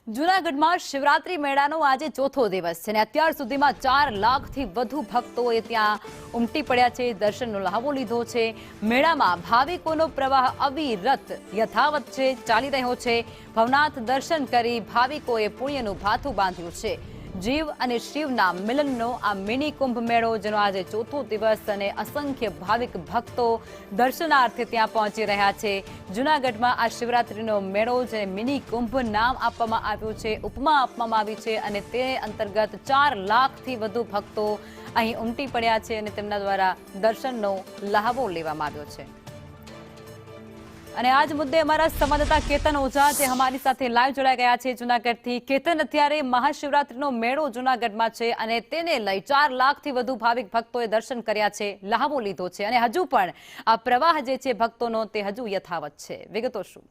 જૂનાગઢમાં શિવરાત્રી મેળાનો આજે ચોથો દિવસ છે અને અત્યાર સુધીમાં 4 લાખથી વધુ ભક્તોએ ત્યાં ઉમટી પડ્યા છે, દર્શનનો લહાવો લીધો છે। મેળામાં ભાવિકોનો પ્રવાહ અવિરત યથાવત છે, ચાલી રહ્યો છે। ભવનાથ દર્શન કરી ભાવિકોએ પુણ્યનું ભાથું બાંધ્યું છે। જીવ અને શિવના મિલનનો આ મિની કુંભ મેળો જેનો આજે ચોથો દિવસ અને અસંખ્ય ભાવિક ભક્તો દર્શનાર્થે ત્યાં પહોંચી રહ્યા છે। જૂનાગઢમાં આ શિવરાત્રીનો મેળો જે મિની કુંભ નામ આપવામાં આવ્યું છે, ઉપમા આપવામાં આવી છે અને તે અંતર્ગત 4 લાખથી વધુ ભક્તો અહીં ઉમટી પડ્યા છે અને તેમના દ્વારા દર્શનનો લહાવો લેવામાં આવ્યો છે। અને આજ મુદ્દે અમારા સંવાદદાતા કેતન ઓઝા જે અમારી સાથે લાઈવ જોડાઈ ગયા છે જૂનાગઢથી। કેતન, અત્યારે મહાશિવરાત્રીનો મેળો જૂનાગઢમાં છે અને તેને લઈ 4 લાખથી વધુ ભાવિક ભક્તોએ દર્શન કર્યા છે, લહાવો લીધો છે અને હજુ પણ આ પ્રવાહ જે છે ભક્તોનો તે હજુ યથાવત છે, વિગતો શું?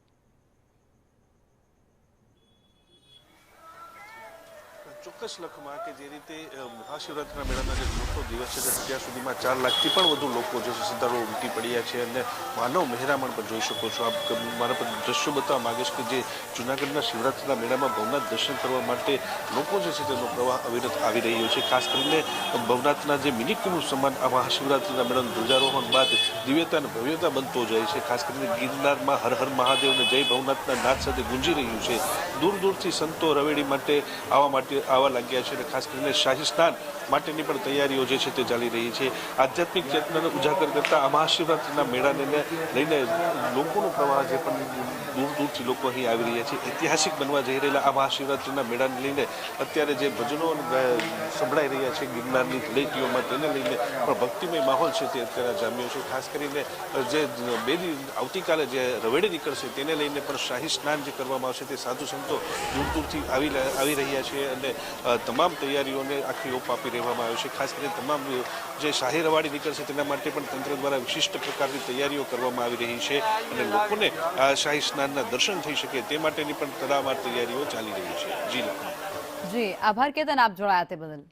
ચોક્કસ લખમાં કે જે રીતે મહાશિવરાત્રિના મેળાનો જે ચોથો દિવસ છે ત્યાં સુધીમાં 4 લાખથી પણ વધુ લોકો જે છે શ્રદ્ધાળુઓ ઉમટી પડ્યા છે અને માનવ મહેરામણ પણ જોઈ શકો છો આપ। મારા પર દ્રશ્યો બતાવવા માંગીશ કે જે જૂનાગઢના શિવરાત્રિના મેળામાં ભવનાથ દર્શન કરવા માટે લોકો જે છે તેનો પ્રવાહ અવિરત આવી રહ્યો છે। ખાસ કરીને ભવનાથના જે મિની કુંભ સમાન આ મહાશિવરાત્રિના મેળાનું ધ્વજારોહણ બાદ દિવ્યતા અને ભવ્યતા બનતો જાય છે। ખાસ કરીને ગિરનારમાં હર હર મહાદેવને જય ભવનાથના નાદ સાથે ગુંજી રહ્યું છે। દૂર દૂરથી સંતો રવેડી માટે આવા લાગ્યા છે અને ખાસ કરીને શાહી સ્નાન માટેની પણ તૈયારીઓ જે છે તે ચાલી રહી છે। આધ્યાત્મિક ચેતનાને ઉજાગર કરતા આ મહાશિવરાત્રિના મેળાને લઈને લોકોનો પ્રવાહ જે પણ દૂર દૂરથી લોકો અહીં આવી રહ્યા છે। ઐતિહાસિક બનવા જઈ રહેલા આ મહાશિવરાત્રિના મેળાને લઈને અત્યારે જે ભજનો સંભળાઈ રહ્યા છે ગિરનારની તળેટીઓમાં તેને લઈને પણ ભક્તિમય માહોલ છે તે અત્યારે જામ્યો છે। ખાસ કરીને જે આવતીકાલે જે રવેડે નીકળશે તેને લઈને પણ શાહી સ્નાન જે કરવામાં આવશે તે સાધુ સંતો દૂર દૂરથી આવી રહ્યા છે અને તમામ તૈયારીઓને આખરી ઓપ આપી રહેવામાં આવ્યો છે। ખાસ કરીને તમામ જે શાહી રવાડી નીકળશે તેના માટે પણ તંત્ર દ્વારા વિશિષ્ટ પ્રકારની તૈયારીઓ કરવામાં આવી રહી છે અને લોકોને આ શાહી સ્નાનના દર્શન થઈ શકે તે માટેની પણ તડામાર તૈયારીઓ ચાલી રહી છે। જી જી, આભાર કેતન, આપ જોડાયા તે બદલ।